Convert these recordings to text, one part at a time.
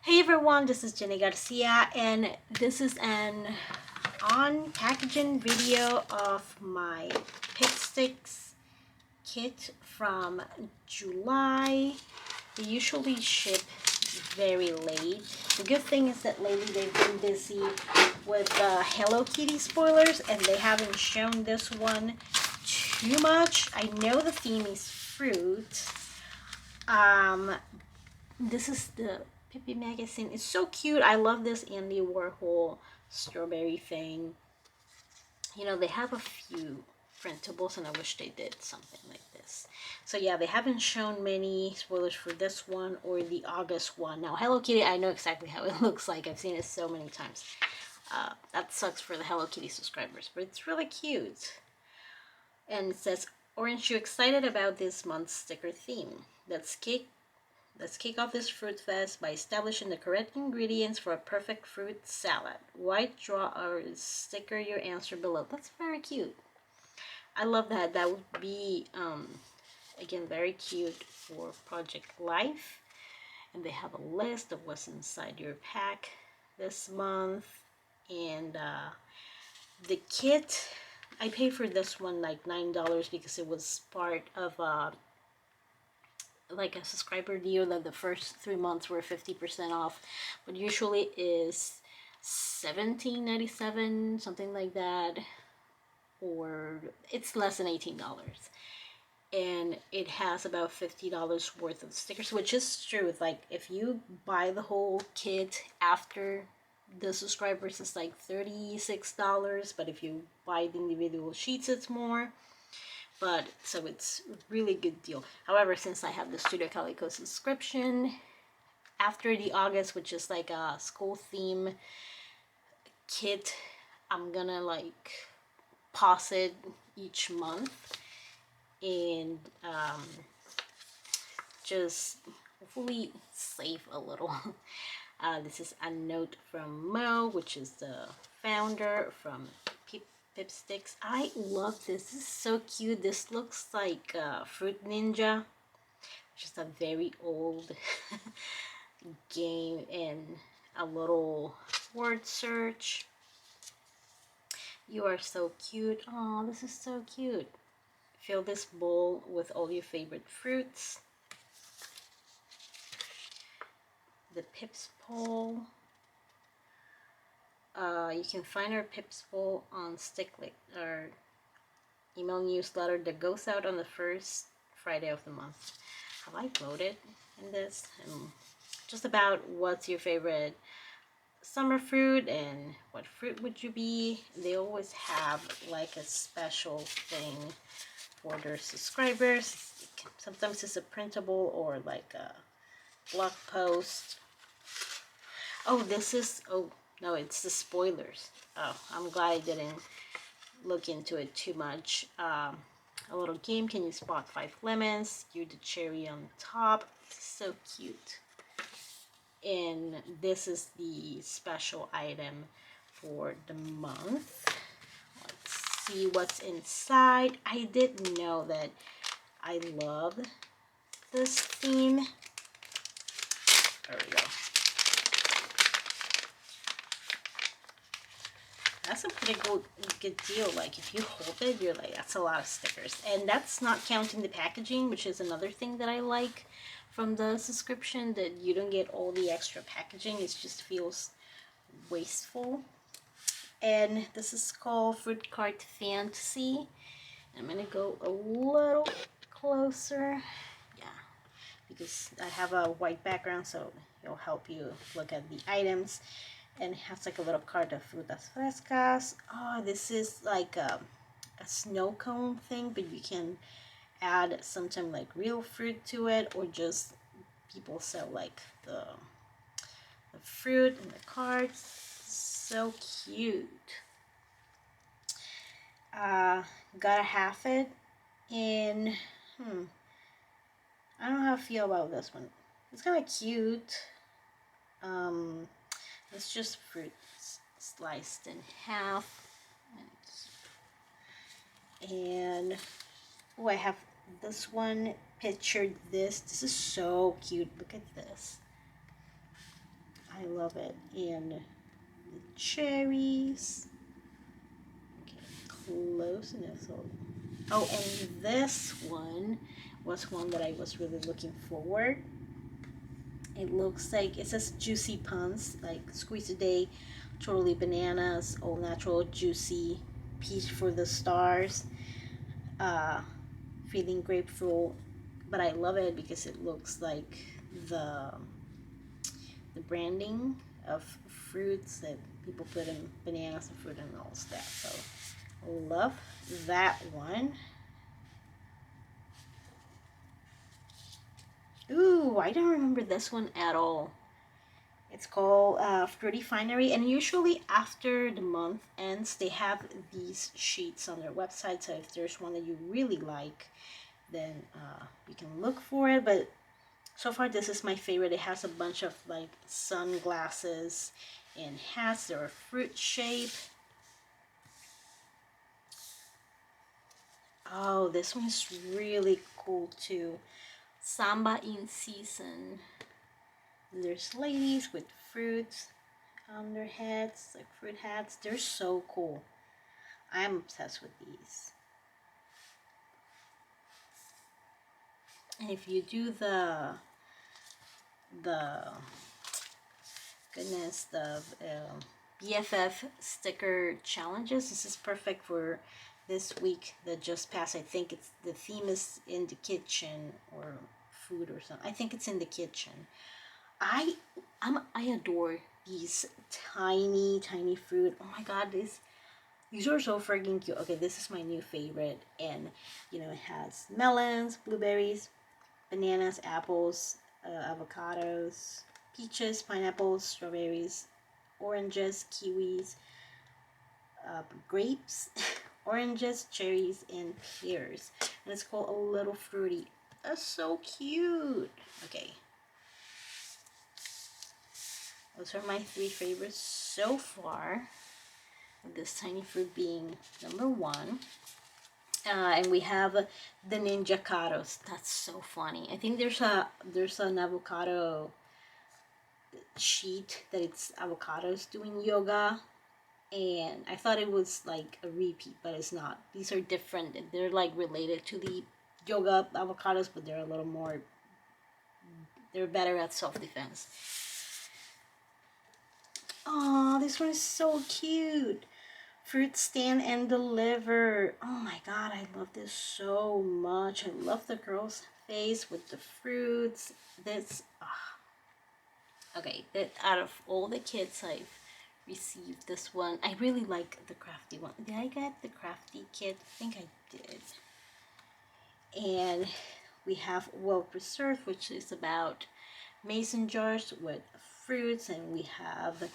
Hey everyone, this is Jenny Garcia and this is an on-packaging video of my Pipsticks kit from July. They usually ship very late. The good thing is that lately they've been busy with Hello Kitty spoilers and they haven't shown this one too much. I know the theme is fruit. This is the Pippi magazine. It's so cute. I love this Andy Warhol strawberry thing. You know, they have a few printables and I wish they did something like this. So yeah, they haven't shown many spoilers for this one or the August one. Now Hello Kitty, I know exactly how it looks like. I've seen it so many times. That sucks for the Hello Kitty subscribers, but it's really cute. And it says, aren't you excited about this month's sticker theme? Let's kick off this fruit fest by establishing the correct ingredients for a perfect fruit salad. White, draw or sticker your answer below. That's very cute. I love that. That would be, again, very cute for Project Life. And they have a list of what's inside your pack this month. And the kit, I paid for this one like $9 because it was part of like a subscriber deal that the first 3 months were 50% off, but usually is $17.97, something like that, or it's less than $18. And it has about $50 worth of stickers, which is true. Like if you buy the whole kit after the subscribers, it's like $36, but if you buy the individual sheets, it's more. But so it's a really good deal. However, since I have the Studio Calico subscription, after the August, which is like a school theme kit, I'm gonna like pause it each month and just hopefully save a little. This is a note from Mo, which is the founder from Pipsticks. I love this. This is so cute. This looks like Fruit Ninja, just a very old game, and a little word search. You are so cute. Oh, this is so cute. Fill this bowl with all your favorite fruits. The Pips poll. You can find our Pips poll on Sticklet, our email newsletter that goes out on the first Friday of the month. Have I voted in this? Just about what's your favorite summer fruit and what fruit would you be. They always have like a special thing for their subscribers. Sometimes it's a printable or like a blog post. Oh, this is, oh no, it's the spoilers. Oh, I'm glad I didn't look into it too much. A little game. Can you spot 5 lemons? You're the cherry on top. It's so cute. And this is the special item for the month. Let's see what's inside. I didn't know that I love this theme. There we go. That's a pretty good deal. Like if you hold it, you're like, that's a lot of stickers. And that's not counting the packaging, which is another thing that I like from the subscription, that you don't get all the extra packaging. It just feels wasteful. And this is called Fruit Cart Fantasy. I'm gonna go a little closer. Yeah, because I have a white background, so it'll help you look at the items. And it has like a little card of frutas frescas. Oh, this is like a snow cone thing, but you can add sometimes like real fruit to it, or just people sell like the fruit in the cards. So cute. Gotta have it. And I don't know how I feel about this one. It's kind of cute. It's just fruit sliced in half. And oh, I have this one pictured this. This is so cute. Look at this. I love it. And the cherries. Okay, close enough. So, oh, and this one was one that I was really looking forward. It looks like it says juicy puns, like squeeze a day, totally bananas, all natural, juicy, peach for the stars, uh, feeling grapefruit. But I love it because it looks like the the branding of fruits that people put in bananas and fruit and all that. So love that one. Ooh, I don't remember this one at all. It's called Fruity Finery, and usually after the month ends, they have these sheets on their website. So if there's one that you really like, then you can look for it. But so far, this is my favorite. It has a bunch of like sunglasses and hats. They're a fruit shape. Oh, this one is really cool too. Samba in season. There's ladies with fruits on their heads, like fruit hats. They're so cool. I'm obsessed with these. And if you do the goodness, the BFF sticker challenges, this is perfect for this week that just passed. I think it's the theme is in the kitchen or food or something. I think it's in the kitchen. I adore these tiny fruit. Oh my god, these are so freaking cute. Okay, this is my new favorite, and you know it has melons, blueberries, bananas, apples, avocados, peaches, pineapples, strawberries, oranges, kiwis, grapes, oranges, cherries, and pears. And it's called A Little Fruity. That's so cute. Okay. Those are my 3 favorites so far. This tiny fruit being number 1. And we have the Ninja Caros. That's so funny. I think there's an avocado sheet that it's avocados doing yoga, and I thought it was like a repeat, but it's not. These are different. They're like related to the yoga avocados, but they're a little more. They're better at self-defense. Oh, this one is so cute. Fruit stand and deliver. Oh my god, I love this so much. I love the girl's face with the fruits. This, okay, that out of all the kits I've received, this one, I really like the crafty one. Did I get the crafty kit? I think I did. And we have Well Preserved, which is about mason jars with fruits, and we have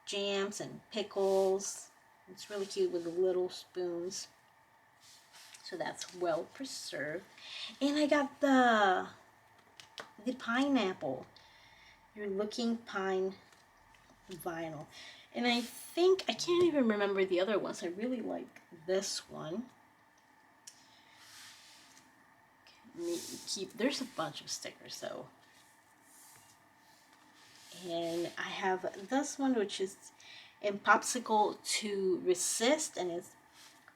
jams and pickles. It's really cute with the little spoons. So that's Well Preserved. And I got the pineapple. You're Looking Pine vinyl. And I think, I can't even remember the other ones. I really like this one. There's a bunch of stickers though. And I have this one, which is in Popsicle to Resist, and it's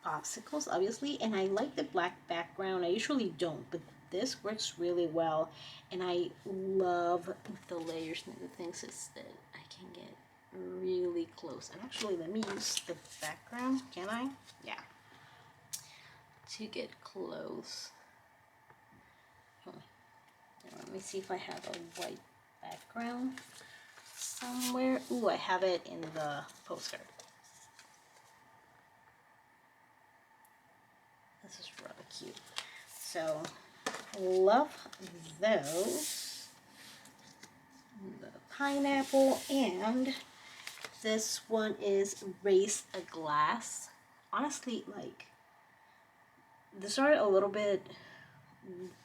popsicles obviously, and I like the black background. I usually don't, but this works really well, and I love the layers. And the things is that I can get really close. And actually, let me use the background. Can I? Yeah. To get close. Let me see if I have a white background somewhere. Ooh, I have it in the postcard. This is rather cute. So, love those. The pineapple, and this one is Raise a Glass. Honestly, like, these are a little bit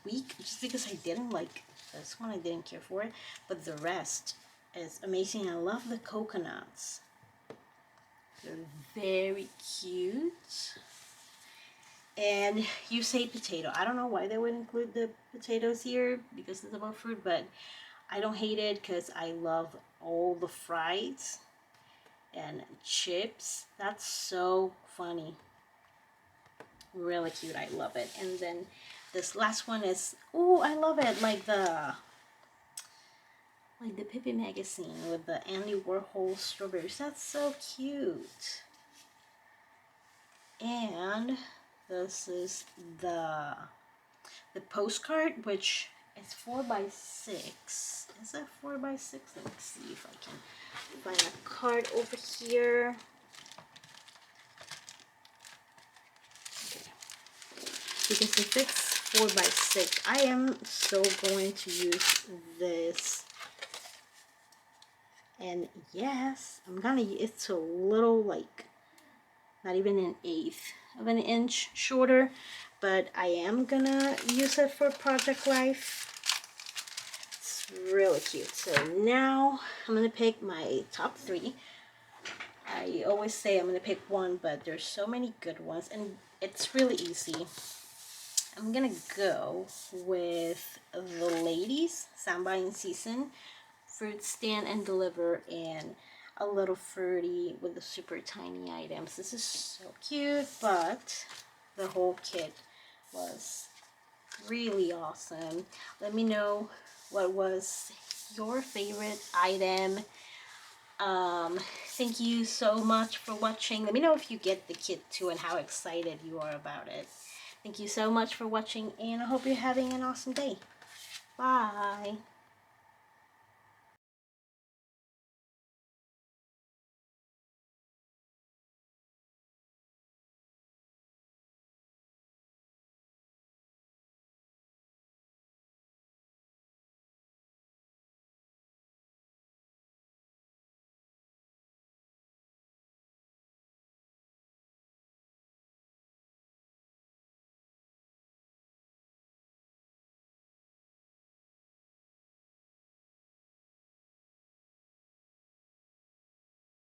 weak just because I didn't like this one. I didn't care for it, but the rest is amazing. I love the coconuts. They're very cute. And you say potato. I don't know why they would include the potatoes here because it's about fruit, but I don't hate it because I love all the fries and chips. That's so funny. Really cute. I love it. And then this last one is, oh, I love it. Like the Pippi magazine with the Andy Warhol strawberries. That's so cute. And this is the postcard, which is 4x6. Is that 4x6? Let me see if I can find a card over here. Okay. Because if it's 4x6, I am so going to use this. And yes, I'm gonna, it's a little, like, not even an eighth of an inch shorter, but I am gonna use it for Project Life. It's really cute. So now I'm gonna pick my top 3. I always say I'm gonna pick one, but there's so many good ones, and it's really easy. I'm gonna go with the Ladies Samba in Season Fruit Stand and Deliver, and a little fruity with the super tiny items. This is so cute, but the whole kit was really awesome. Let me know what was your favorite item. Thank you so much for watching. Let me know if you get the kit too and how excited you are about it. Thank you so much for watching, and I hope you're having an awesome day. Bye.